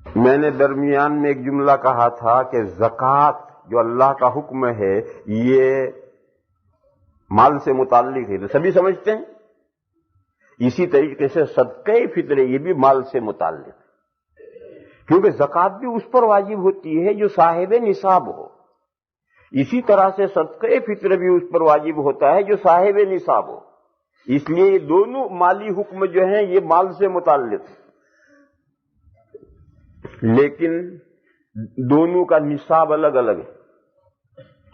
میں نے درمیان میں ایک جملہ کہا تھا کہ زکوٰۃ جو اللہ کا حکم ہے یہ مال سے متعلق ہے، تو سبھی سمجھتے ہیں. اسی طریقے سے صدقہ فطر یہ بھی مال سے متعلق ہے، کیونکہ زکوٰۃ بھی اس پر واجب ہوتی ہے جو صاحب نصاب ہو. اسی طرح سے صدقہ فطر بھی اس پر واجب ہوتا ہے جو صاحب نصاب ہو. اس لیے یہ دونوں مالی حکم جو ہیں یہ مال سے متعلق ہیں، لیکن دونوں کا نصاب الگ الگ ہے.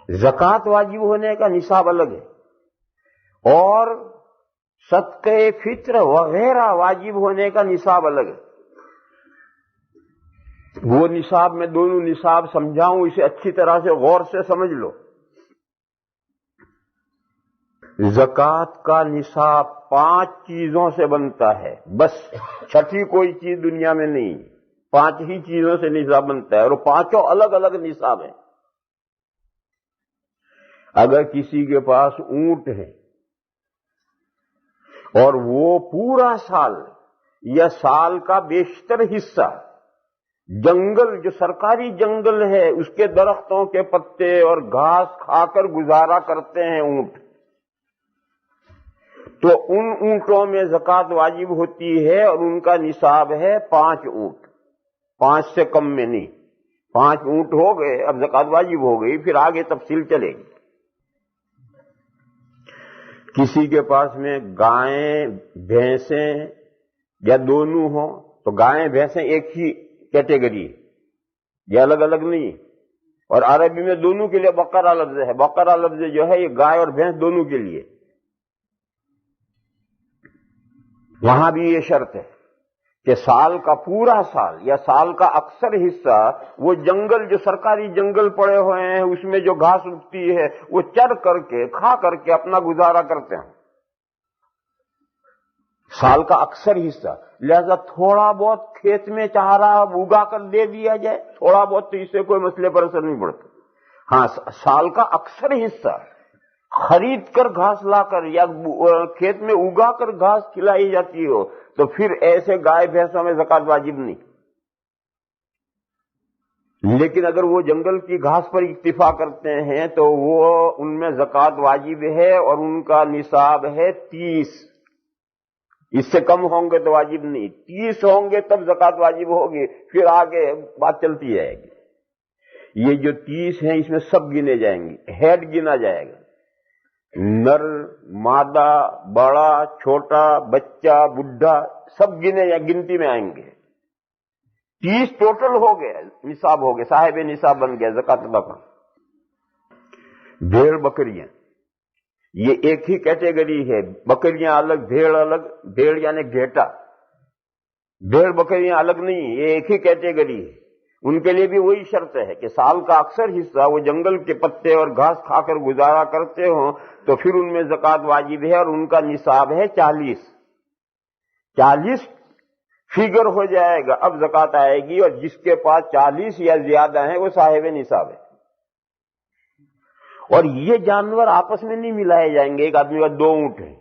زکوٰۃ واجب ہونے کا نصاب الگ ہے اور صدقہ فطر وغیرہ واجب ہونے کا نصاب الگ ہے. وہ نصاب میں دونوں نصاب سمجھاؤں، اسے اچھی طرح سے غور سے سمجھ لو. زکوٰۃ کا نصاب 5 چیزوں سے بنتا ہے، بس چھٹی کوئی چیز دنیا میں نہیں، 5 ہی چیزوں سے نصاب بنتا ہے اور وہ 5 الگ الگ نصاب ہیں. اگر کسی کے پاس اونٹ ہے اور وہ پورا سال یا سال کا بیشتر حصہ جنگل جو سرکاری جنگل ہے اس کے درختوں کے پتے اور گھاس کھا کر گزارا کرتے ہیں اونٹ، تو ان اونٹوں میں زکوٰۃ واجب ہوتی ہے اور ان کا نصاب ہے 5 اونٹ، 5 سے کم میں نہیں. 5 اونٹ ہو گئے، اب زکوٰۃ واجب ہو گئی، پھر آگے تفصیل چلے گی. کسی کے پاس میں گائیں بھینسیں یا دونوں ہوں تو گائیں بھینسیں ایک ہی کیٹیگری ہے، یہ الگ الگ نہیں. اور عربی میں دونوں کے لیے بقرہ لفظ ہے. بقرہ لفظ جو ہے یہ گائے اور بھینس دونوں کے لیے. وہاں بھی یہ شرط ہے کہ سال کا پورا سال یا سال کا اکثر حصہ وہ جنگل جو سرکاری جنگل پڑے ہوئے ہیں اس میں جو گھاس اگتی ہے وہ چر کر کے کھا کر کے اپنا گزارا کرتے ہیں. سال کا اکثر حصہ، لہذا تھوڑا بہت کھیت میں چارہ اگا کر دے دیا جائے، تھوڑا بہت تو اس سے کوئی مسئلے پر اثر نہیں پڑتا. ہاں، سال کا اکثر حصہ خرید کر گھاس لا کر یا کھیت میں اگا کر گھاس کھلائی جاتی ہو تو پھر ایسے گائے بھینسوں میں زکوٰۃ واجب نہیں. لیکن اگر وہ جنگل کی گھاس پر اکتفا کرتے ہیں تو وہ ان میں زکوٰۃ واجب ہے اور ان کا نصاب ہے 30. اس سے کم ہوں گے تو واجب نہیں، 30 ہوں گے تب زکوٰۃ واجب ہوگی، پھر آگے بات چلتی جائے گی. یہ جو 30 ہیں اس میں سب گنے جائیں گے، ہیڈ گنا جائے گا، نر مادہ بڑا چھوٹا بچہ بڈھا سب گنے یا گنتی میں آئیں گے. 30 ٹوٹل ہو گئے، نصاب ہو گئے، صاحب نصاب بن گیا زکوٰۃ ادا کا. بھیڑ بکریاں یہ ایک ہی کیٹیگری ہے، بکریاں الگ بھیڑ الگ. بھیڑ یعنی گھیٹا، بھیڑ بکریاں الگ نہیں، یہ ایک ہی کیٹیگری ہے. ان کے لیے بھی وہی شرط ہے کہ سال کا اکثر حصہ وہ جنگل کے پتے اور گھاس کھا کر گزارا کرتے ہوں تو پھر ان میں زکوٰۃ واجب ہے اور ان کا نصاب ہے 40. 40 فگر ہو جائے گا اب زکوٰۃ آئے گی، اور جس کے پاس 40 یا زیادہ ہیں وہ صاحب نصاب ہے. اور یہ جانور آپس میں نہیں ملائے جائیں گے. ایک آدمی کا 2 اونٹ ہیں،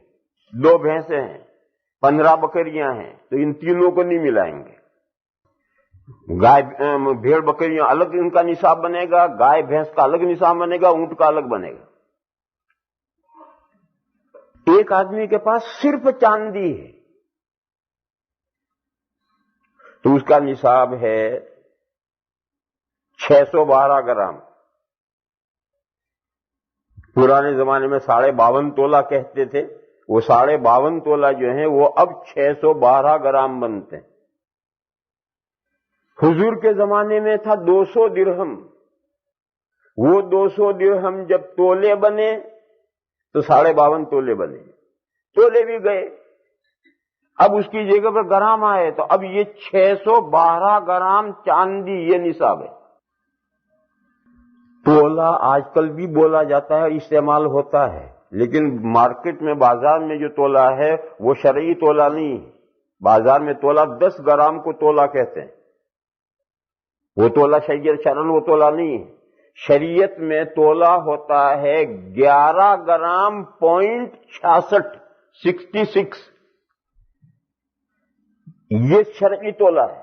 2 بھینسیں ہیں، 15 بکریاں ہیں، تو ان تینوں کو نہیں ملائیں گے. گائے بھیڑ بکریاں الگ ان کا نصاب بنے گا، گائے بھینس کا الگ نصاب بنے گا، اونٹ کا الگ بنے گا. ایک آدمی کے پاس صرف چاندی ہے تو اس کا نصاب ہے 612 گرام. پرانے زمانے میں 52.5 تولہ کہتے تھے، وہ 52.5 تولہ جو ہیں وہ اب 612 گرام بنتے ہیں. حضور کے زمانے میں تھا 200 درہم. وہ 200 درہم جب تولے بنے تو 52.5 تولے بنے. تولے بھی گئے، اب اس کی جگہ پر گرام آئے تو اب یہ 612 گرام چاندی یہ نصاب ہے. تولا آج کل بھی بولا جاتا ہے، استعمال ہوتا ہے، لیکن مارکیٹ میں بازار میں جو تولا ہے وہ شرعی تولا نہیں ہے. بازار میں تولا 10 گرام کو تولا کہتے ہیں، وہ تولا شریعت شرعن وہ تولا نہیں ہے. شریعت میں تولا ہوتا ہے 11 گرام .66، یہ شرعی تولا ہے.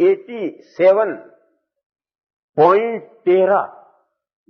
87.13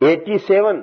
87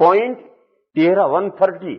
0.13,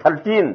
13।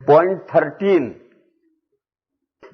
0.13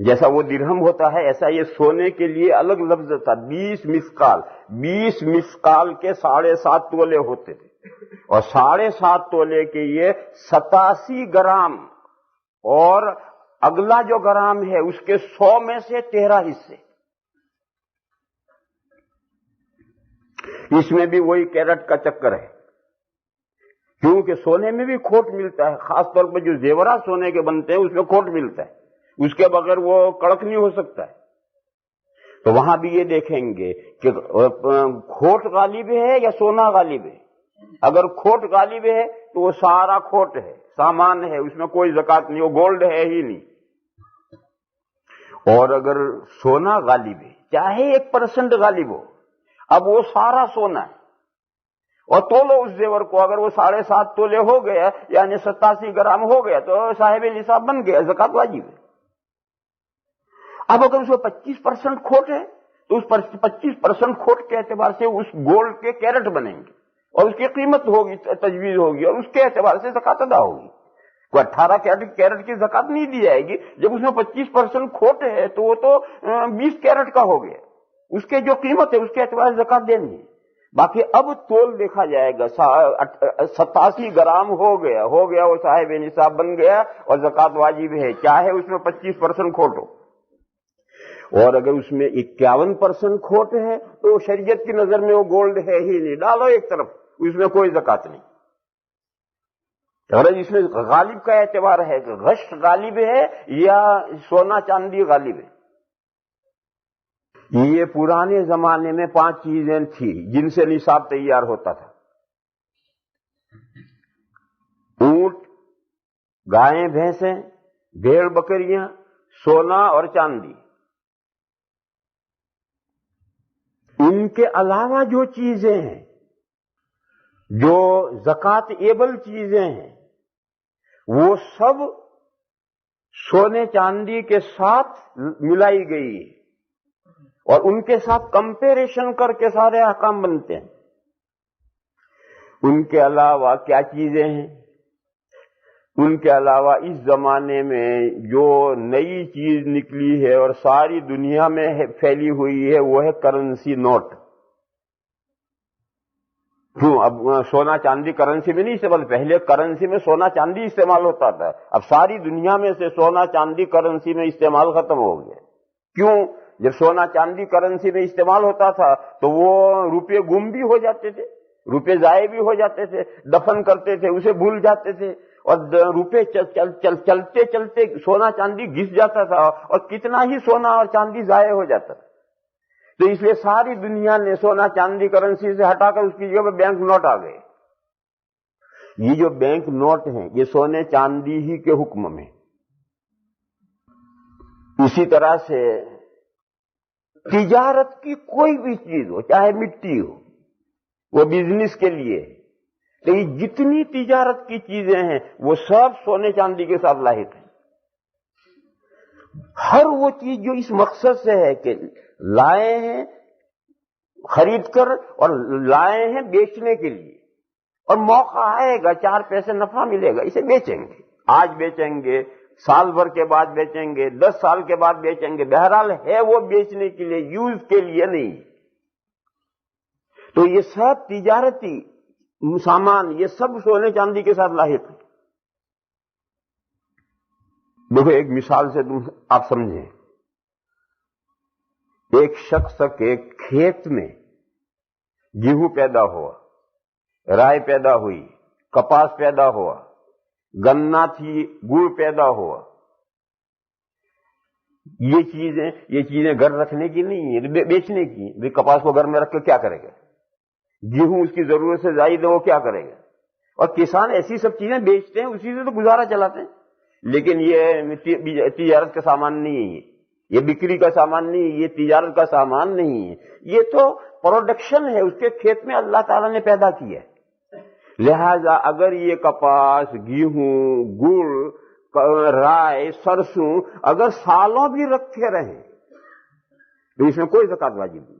جیسا وہ درہم ہوتا ہے ایسا یہ سونے کے لیے الگ لفظ تھا. 20 مسقال، 20 مسقال کے 7.5 تولے ہوتے تھے، اور 7.5 تولے کے یہ 87 گرام، اور اگلا جو گرام ہے اس کے 100 میں سے 13 حصے. اس میں بھی وہی کیرٹ کا چکر ہے، کیونکہ سونے میں بھی کھوٹ ملتا ہے، خاص طور پہ جو زیورات سونے کے بنتے ہیں اس میں کھوٹ ملتا ہے، اس کے بغیر وہ کڑک نہیں ہو سکتا ہے. تو وہاں بھی یہ دیکھیں گے کہ کھوٹ غالب ہے یا سونا غالب ہے. اگر کھوٹ غالب ہے تو وہ سارا کھوٹ ہے، سامان ہے، اس میں کوئی زکات نہیں، وہ گولڈ ہے ہی نہیں. اور اگر سونا غالب ہے، چاہے 1% غالب ہو، اب وہ سارا سونا ہے، اور تولو اس زیور کو، اگر وہ 7.5 تولے ہو گیا یعنی 87 گرام ہو گیا تو صاحب نصاب بن گیا، زکات واجب ہے. اب اگر اس میں 25% کھوٹ ہے تو اس 25% کھوٹ کے اعتبار سے اس گولڈ کے کیرٹ بنیں گے، اور اس کی قیمت ہوگی، تجویز ہوگی، اور اس کے اعتبار سے زکات ادا ہوگی. کوئی 18 کیرٹ کی زکات نہیں دی جائے گی. جب اس میں 25% کھوٹ ہے تو وہ تو 20 کیرٹ کا ہو گیا، اس کے جو قیمت ہے اس کے اعتبار سے زکات دینی ہے. باقی اب تول دیکھا جائے گا، 87 گرام ہو گیا وہ صاحب نصاب بن گیا اور زکات واجب ہے، چاہے اس میں 25% کھوٹ ہو. اور اگر اس میں 51% کھوٹ ہے تو شریعت کی نظر میں وہ گولڈ ہے ہی نہیں، ڈالو ایک طرف، اس میں کوئی زکات نہیں. اگر اس میں غالب کا اعتبار ہے کہ غش غالب ہے یا سونا چاندی غالب ہے. یہ پرانے زمانے میں 5 چیزیں تھیں جن سے نصاب تیار ہوتا تھا: اونٹ، گائیں بھینسیں، بھیڑ بکریاں، سونا اور چاندی. ان کے علاوہ جو چیزیں ہیں، جو زکات ایبل چیزیں ہیں، وہ سب سونے چاندی کے ساتھ ملائی گئی ہے، اور ان کے ساتھ کمپیریشن کر کے سارے احکام بنتے ہیں. ان کے علاوہ کیا چیزیں ہیں؟ ان کے علاوہ اس زمانے میں جو نئی چیز نکلی ہے اور ساری دنیا میں پھیلی ہوئی ہے وہ ہے کرنسی نوٹ. کیوں؟ اب سونا چاندی کرنسی میں نہیں استعمال، پہلے کرنسی میں سونا چاندی استعمال ہوتا تھا، اب ساری دنیا میں سے سونا چاندی کرنسی میں استعمال ختم ہو گیا. کیوں؟ جب سونا چاندی کرنسی میں استعمال ہوتا تھا تو وہ روپے گم بھی ہو جاتے تھے، روپے ضائع بھی ہو جاتے تھے، دفن کرتے تھے، اسے بھول جاتے تھے، اور روپے چلتے چلتے سونا چاندی گھس جاتا تھا، اور کتنا ہی سونا اور چاندی ضائع ہو جاتا تھا. تو اس لیے ساری دنیا نے سونا چاندی کرنسی سے ہٹا کر اس کی جگہ بینک نوٹ آ گئے. یہ جو بینک نوٹ ہیں یہ سونے چاندی ہی کے حکم میں. اسی طرح سے تجارت کی کوئی بھی چیز ہو، چاہے مٹی ہو، وہ بزنس کے لیے، تو یہ جتنی تجارت کی چیزیں ہیں وہ سب سونے چاندی کے ساتھ لاحق ہیں. ہر وہ چیز جو اس مقصد سے ہے کہ لائے ہیں خرید کر اور لائے ہیں بیچنے کے لیے، اور موقع آئے گا 4 پیسے نفع ملے گا، اسے بیچیں گے. آج بیچیں گے، سال بھر کے بعد بیچیں گے، 10 سال کے بعد بیچیں گے، بہرحال ہے وہ بیچنے کے لیے، یوز کے لیے نہیں. تو یہ سب تجارتی سامان یہ سب سونے چاندی کے ساتھ لاحق ہے. دیکھو ایک مثال سے آپ سمجھیں. ایک شخص کے کھیت میں گیہوں پیدا ہوا، رائے پیدا ہوئی، کپاس پیدا ہوا، گنا تھی، گڑ پیدا ہوا. یہ چیزیں گھر رکھنے کی نہیں ہیں، بیچنے کی. کپاس کو گھر میں رکھ کے کیا کرے گا؟ گیہوں اس کی ضرورت سے زائد ہے، وہ کیا کرے گا؟ اور کسان ایسی سب چیزیں بیچتے ہیں، اسی سے تو گزارا چلاتے ہیں. لیکن یہ تجارت کا سامان نہیں ہے، یہ بکری کا سامان نہیں ہے، یہ تجارت کا سامان نہیں ہے. یہ تو پروڈکشن ہے، اس کے کھیت میں اللہ تعالیٰ نے پیدا کیا ہے. لہذا اگر یہ کپاس، گیہوں، گڑ، رائے، سرسوں اگر سالوں بھی رکھے رہیں تو اس میں کوئی زکات واجب نہیں.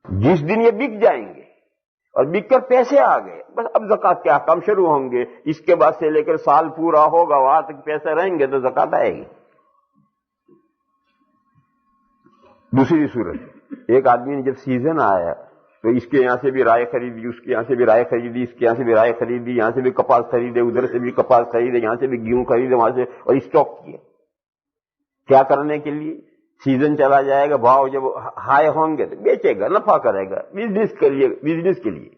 جس دن یہ بک جائیں گے اور بک کر پیسے آ گئے، بس اب زکات کے احکام شروع ہوں گے. اس کے بعد سے لے کر سال پورا ہوگا، وہاں تک پیسے رہیں گے تو زکات آئے گی. دوسری صورت، ایک آدمی نے جب سیزن آیا تو اس کے یہاں سے بھی رائے خریدی، اس کے یہاں سے بھی رائے خریدی، اس کے یہاں سے بھی رائے خریدی، یہاں سے بھی کپاس خریدے، ادھر سے بھی کپاس خریدے، یہاں سے بھی گیہوں خریدے، وہاں سے، اور اسٹاک کیا. کیا کرنے کے لیے؟ سیزن چلا جائے گا، بھاؤ جب ہائی ہوں گے تو بیچے گا، نفع کرے گا، بزنس کے لیے.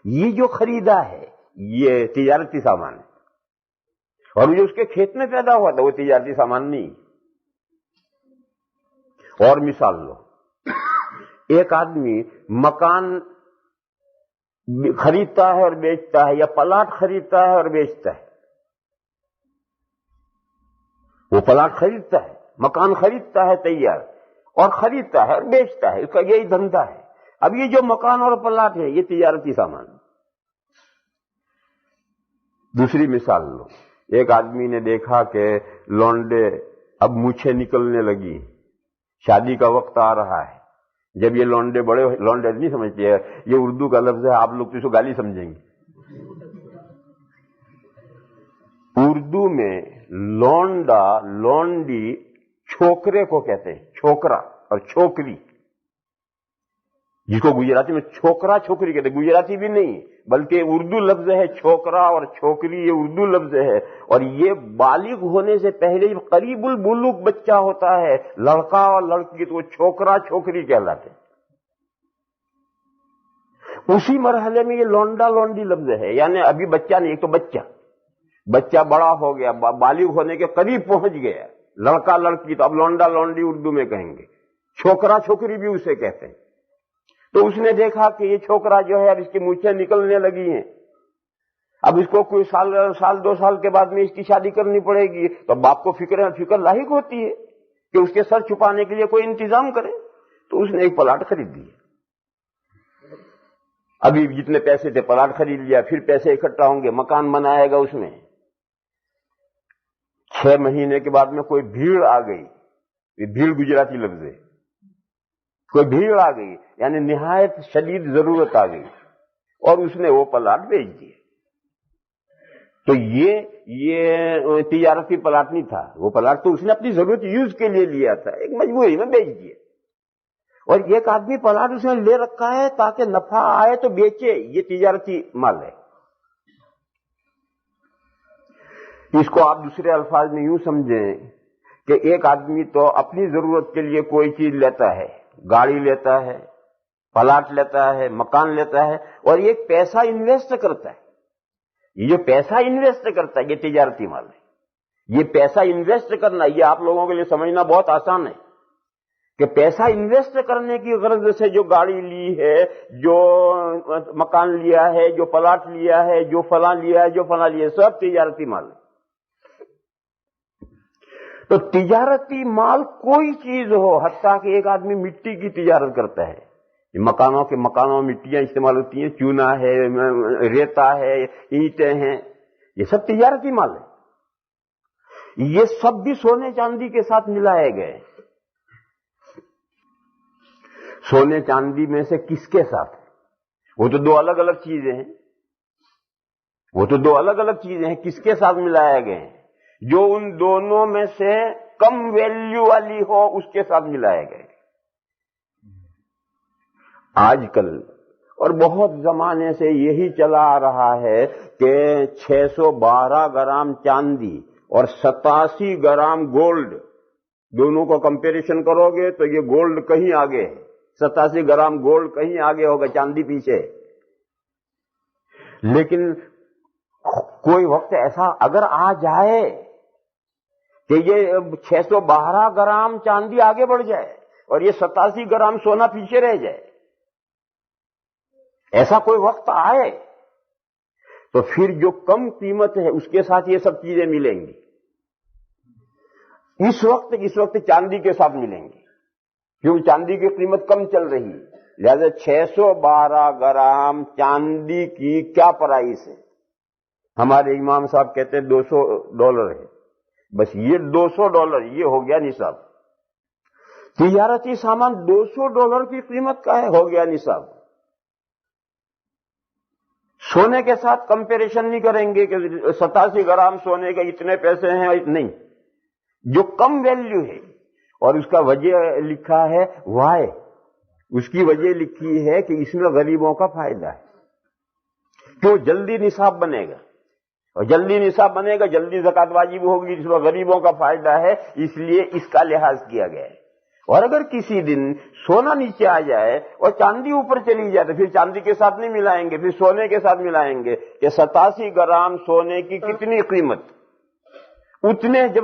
یہ جو خریدا ہے یہ تجارتی سامان ہے، اور جو اس کے کھیت میں پیدا ہوا تھا وہ تجارتی سامان نہیں. اور مثال لو، ایک آدمی مکان خریدتا ہے اور بیچتا ہے، یا پلاٹ خریدتا ہے اور بیچتا ہے. وہ پلاٹ خریدتا ہے، مکان خریدتا ہے تیار، اور خریدتا ہے اور بیچتا ہے، اس کا یہی دھندا ہے. اب یہ جو مکان اور پلاٹ ہے یہ تجارتی سامان. دوسری مثال لو، ایک آدمی نے دیکھا کہ لونڈے اب مونچھیں نکلنے لگی، شادی کا وقت آ رہا ہے. جب یہ لونڈے بڑے، لونڈے نہیں سمجھتے، یہ اردو کا لفظ ہے، آپ لوگ تو اس کو گالی سمجھیں گے. اردو میں لونڈا، لونڈی چھوکرے کو کہتے ہیں، چھوکرا اور چھوکری، جس کو گجراتی میں چھوکرا چھوکری کہتے ہیں. گجراتی بھی نہیں بلکہ اردو لفظ ہے چھوکرا اور چھوکری، یہ اردو لفظ ہے. اور یہ بالغ ہونے سے پہلے جب قریب البلوغ بچہ ہوتا ہے، لڑکا اور لڑکی، تو وہ چھوکرا چھوکری کہلاتے ہیں. اسی مرحلے میں یہ لونڈا لونڈی لفظ ہے، یعنی ابھی بچہ نہیں، ایک تو بچہ بڑا ہو گیا، بالغ ہونے کے قریب پہنچ گیا، لڑکا لڑکی، تو اب لونڈا لونڈی اردو میں کہیں گے. چھوکرا چھوکری بھی اسے کہتے ہیں. تو اس نے دیکھا کہ یہ چھوکرا جو ہے اب اس کی مونچھیں نکلنے لگی ہیں، اب اس کو کوئی سال 2 سال کے بعد میں اس کی شادی کرنی پڑے گی. تو باپ کو فکر لاحق ہوتی ہے کہ اس کے سر چھپانے کے لیے کوئی انتظام کرے. تو اس نے ایک پلاٹ خرید لیا. ابھی جتنے پیسے تھے پلاٹ خرید لیا، پھر پیسے اکٹھا ہوں گے، مکان بنائے گا. اس میں 6 مہینے کے بعد میں کوئی بھیڑ آ گئی. یہ بھیڑ گجراتی لفظ ہے. کوئی بھیڑ آ گئی یعنی نہایت شدید ضرورت آ گئی، اور اس نے وہ پلاٹ بیچ دیے. تو یہ تجارتی پلاٹ نہیں تھا، وہ پلاٹ تو اس نے اپنی ضرورت یوز کے لیے لیا تھا، ایک مجبوری میں بیچ دیے. اور ایک آدمی پلاٹ اس نے لے رکھا ہے تاکہ نفع آئے تو بیچے، یہ تجارتی مال ہے. اس کو آپ دوسرے الفاظ میں یوں سمجھیں کہ ایک آدمی تو اپنی ضرورت کے لیے کوئی چیز لیتا ہے، گاڑی لیتا ہے، پلاٹ لیتا ہے، مکان لیتا ہے، اور یہ پیسہ انویسٹ کرتا ہے. یہ جو پیسہ انویسٹ کرتا ہے یہ تجارتی مال ہے. یہ پیسہ انویسٹ کرنا، یہ آپ لوگوں کے لیے سمجھنا بہت آسان ہے کہ پیسہ انویسٹ کرنے کی غرض سے جو گاڑی لی ہے، جو مکان لیا ہے، جو پلاٹ لیا ہے، جو فلاں لیا ہے، جو فلاں لیا ہے، سب تجارتی مال ہے. تو تجارتی مال کوئی چیز ہو، حتیٰ کہ ایک آدمی مٹی کی تجارت کرتا ہے، مکانوں میں مٹیاں استعمال ہوتی ہیں، چونا ہے، ریتا ہے، اینٹیں ہیں، یہ سب تجارتی مال ہے. یہ سب بھی سونے چاندی کے ساتھ ملائے گئے. سونے چاندی میں سے کس کے ساتھ؟ وہ تو دو الگ الگ چیزیں ہیں. کس کے ساتھ ملائے گئے ہیں؟ جو ان دونوں میں سے کم ویلیو والی ہو اس کے ساتھ ملائے گئے. آج کل اور بہت زمانے سے یہی چلا آ رہا ہے کہ 612 گرام چاندی اور 87 گرام گولڈ، دونوں کو کمپیریشن کرو گے تو یہ گولڈ کہیں آگے ہے، 87 گرام گولڈ کہیں آگے ہوگا، چاندی پیچھے. لیکن کوئی وقت ایسا اگر آ جائے کہ یہ 612 گرام چاندی آگے بڑھ جائے اور یہ 87 گرام سونا پیچھے رہ جائے، ایسا کوئی وقت آئے تو پھر جو کم قیمت ہے اس کے ساتھ یہ سب چیزیں ملیں گی. اس وقت چاندی کے ساتھ ملیں گی کیونکہ چاندی کی قیمت کم چل رہی ہے. لہذا 612 گرام چاندی کی کیا پرائس ہے؟ ہمارے امام صاحب کہتے ہیں $200 ہے. بس یہ $200 یہ ہو گیا نصاب. تجارتی سامان $200 کی قیمت کا ہے، ہو گیا نصاب. سونے کے ساتھ کمپیریشن نہیں کریں گے کہ 87 گرام سونے کے اتنے پیسے ہیں، نہیں. جو کم ویلیو ہے اور اس کا وجہ لکھا ہے وائے، اس کی وجہ لکھی ہے کہ اس میں غریبوں کا فائدہ ہے. کیوں؟ جلدی نصاب بنے گا، اور جلدی نصاب بنے گا جلدی زکات واجب ہوگی، جس میں غریبوں کا فائدہ ہے، اس لیے اس کا لحاظ کیا گیا ہے. اور اگر کسی دن سونا نیچے آ جائے اور چاندی اوپر چلی جائے تو پھر چاندی کے ساتھ نہیں ملائیں گے، پھر سونے کے ساتھ ملائیں گے کہ 87 گرام سونے کی کتنی قیمت، اتنے جب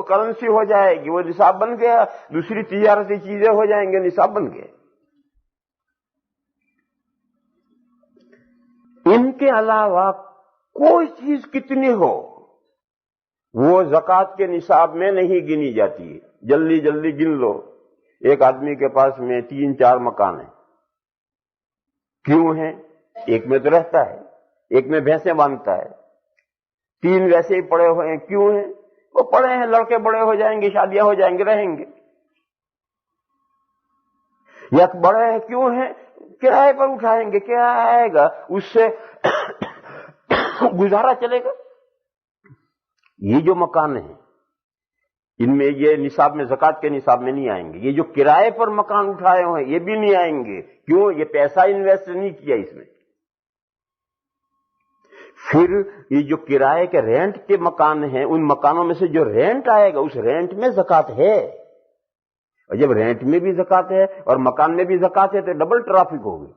کرنسی ہو جائے گی وہ نصاب بن گیا، دوسری تجارتی چیزیں ہو جائیں گے، نصاب بن گئے. ان کے علاوہ کوئی چیز کتنی ہو وہ زکوٰۃ کے نصاب میں نہیں گنی جاتی. جلدی جلدی گن لو، ایک آدمی کے پاس میں 3-4 مکان ہیں. کیوں ہیں؟ ایک میں تو رہتا ہے، ایک میں بھینسیں باندھتا ہے، 3 ویسے ہی پڑے ہوئے ہیں. کیوں ہیں؟ وہ پڑے ہیں، لڑکے بڑے ہو جائیں گے، شادیاں ہو جائیں گے، رہیں گے. یا بڑے ہیں کیوں ہیں؟ کرائے پر اٹھائیں گے، کیا آئے گا اس سے گزارا چلے گا. یہ جو مکان ہیں ان میں یہ نصاب میں زکوٰۃ کے نصاب میں نہیں آئیں گے. یہ جو کرائے پر مکان اٹھائے ہوئے ہیں یہ بھی نہیں آئیں گے. کیوں؟ یہ پیسہ انویسٹ نہیں کیا اس میں. پھر یہ جو کرائے کے رینٹ کے مکان ہیں ان مکانوں میں سے جو رینٹ آئے گا اس رینٹ میں زکوٰۃ ہے. اور جب رینٹ میں بھی زکوٰۃ ہے اور مکان میں بھی زکوٰۃ ہے تو ڈبل ٹرافک ہوگی،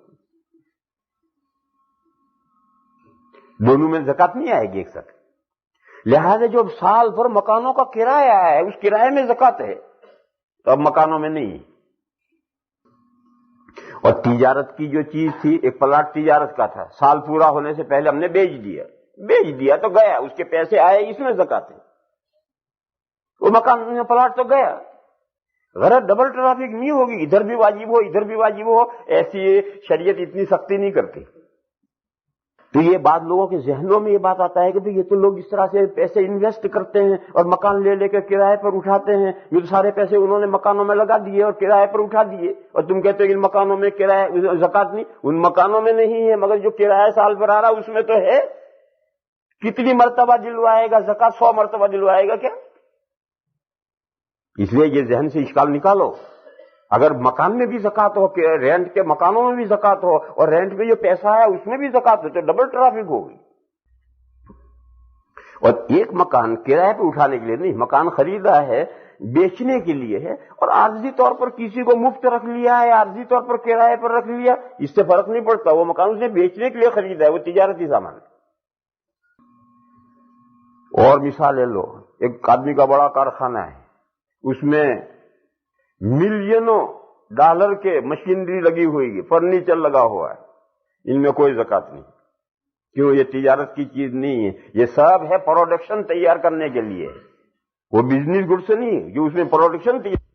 دونوں میں زکوٰۃ نہیں آئے گی ایک ساتھ. لہذا جو سال بھر مکانوں کا کرایہ ہے اس کرائے میں زکوٰۃ ہے تو اب مکانوں میں نہیں. اور تجارت کی جو چیز تھی، ایک پلاٹ تجارت کا تھا، سال پورا ہونے سے پہلے ہم نے بیچ دیا تو گیا، اس کے پیسے آئے، اس میں زکوٰۃ ہے. وہ مکان پلاٹ تو گیا. غرض ڈبل ٹرافک نہیں ہوگی، ادھر بھی واجب ہو ادھر بھی واجب ہو، ایسی شریعت اتنی سختی نہیں کرتی. تو یہ بات لوگوں کے ذہنوں میں یہ بات آتا ہے کہ یہ تو لوگ اس طرح سے پیسے انویسٹ کرتے ہیں اور مکان لے لے کے کرائے پر اٹھاتے ہیں، یہ تو سارے پیسے انہوں نے مکانوں میں لگا دیے اور کرائے پر اٹھا دیے، اور تم کہتے ہو ان مکانوں میں کرایہ زکوٰۃ نہیں. ان مکانوں میں نہیں ہے، مگر جو کرایہ سال بھر آ رہا اس میں تو ہے. کتنی مرتبہ دلوائے گا زکوٰۃ؟ 100 مرتبہ دلوائے گا کیا؟ اس لیے یہ ذہن سے اشکال نکالو. اگر مکان میں بھی زکوٰۃ ہو، رینٹ کے مکانوں میں بھی زکوٰۃ ہو، اور رینٹ میں جو پیسہ ہے اس میں بھی زکوٰۃ ہو تو ڈبل ٹرافک ہوگی. اور ایک مکان کرائے پہ اٹھانے کے لیے نہیں، مکان خریدا ہے بیچنے کے لیے ہے، اور عارضی طور پر کسی کو مفت رکھ لیا ہے، عارضی طور پر کرائے پر رکھ لیا، اس سے فرق نہیں پڑتا. وہ مکان اس نے بیچنے کے لیے خریدا ہے، وہ تجارتی سامان ہے. اور مثالیں لو، ایک آدمی کا بڑا کارخانہ ہے، اس میں ملینوں ڈالر کے مشینری لگی ہوئی ہے، فرنیچر لگا ہوا ہے، ان میں کوئی زکوٰۃ نہیں. کیوں؟ یہ تجارت کی چیز نہیں ہے، یہ سب ہے پروڈکشن تیار کرنے کے لیے، وہ بزنس گڈ سے نہیں جو اس میں پروڈکشن تیار.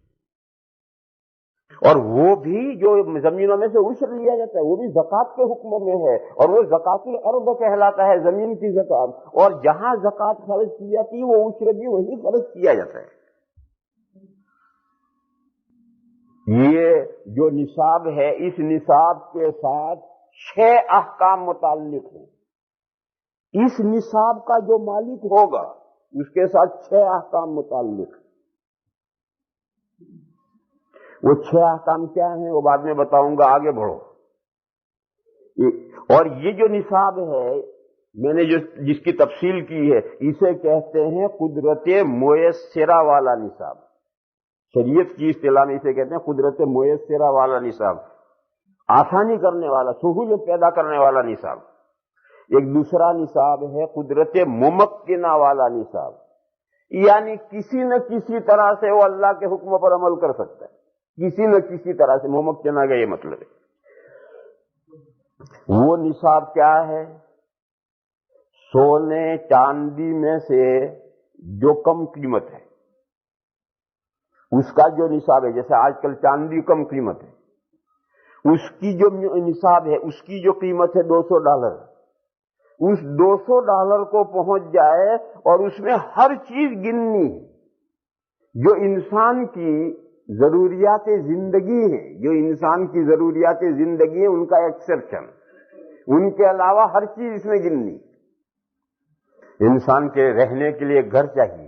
اور وہ بھی جو زمینوں میں سے عشر لیا جاتا ہے وہ بھی زکوٰۃ کے حکم میں ہے، اور وہ زکوٰۃ الارض کہلاتا ہے، زمین کی زکوٰۃ. اور جہاں زکوٰۃ خرچ کی جاتی ہے وہ عشر بھی وہی خرچ کیا جاتا ہے. یہ جو نصاب ہے اس نصاب کے ساتھ 6 احکام متعلق ہیں. اس نصاب کا جو مالک ہوگا اس کے ساتھ 6 احکام متعلق. وہ 6 احکام کیا ہیں وہ بعد میں بتاؤں گا، آگے بڑھو. اور یہ جو نصاب ہے میں نے جس کی تفصیل کی ہے اسے کہتے ہیں قدرت میسرہ والا نصاب. شریعت کی اصطلاح میں اسے کہتے ہیں قدرت میسرہ والا نصاب، آسانی کرنے والا، سہولت پیدا کرنے والا نصاب. ایک دوسرا نصاب ہے قدرت ممکنہ والا نصاب، یعنی کسی نہ کسی طرح سے وہ اللہ کے حکم پر عمل کر سکتا ہے، کسی نہ کسی طرح سے. ممکنہ کا یہ مطلب ہے. وہ نصاب کیا ہے؟ سونے چاندی میں سے جو کم قیمت ہے اس کا جو نصاب ہے. جیسے آج کل چاندی کم قیمت ہے، اس کی جو نصاب ہے اس کی جو قیمت ہے $200، اس $200 کو پہنچ جائے اور اس میں ہر چیز گننی ہے جو انسان کی ضروریات زندگی ہیں، جو انسان کی ضروریات زندگی ہیں ان کا ایکسپشن، ان کے علاوہ ہر چیز اس میں گننی. انسان کے رہنے کے لیے گھر چاہیے،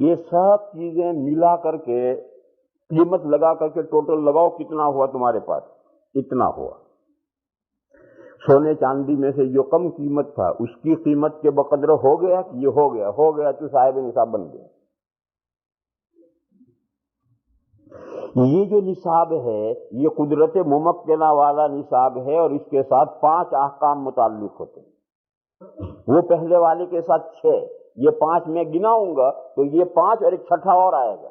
یہ سب چیزیں ملا کر کے قیمت لگا کر کے ٹوٹل لگاؤ کتنا ہوا تمہارے پاس، اتنا ہوا۔ سونے چاندی میں سے جو کم قیمت تھا اس کی قیمت کے بقدر ہو گیا کہ یہ ہو گیا تو صاحب نصاب بن گیا۔ یہ جو نصاب ہے یہ قدرت ممکنہ والا نصاب ہے، اور اس کے ساتھ 5 احکام متعلق ہوتے ہیں۔ وہ پہلے والے کے ساتھ 6، یہ 5 میں گناؤں گا تو یہ 5 اور ایک چھٹا اور آئے گا،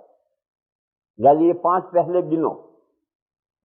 یعنی یہ 5 پہلے گنو۔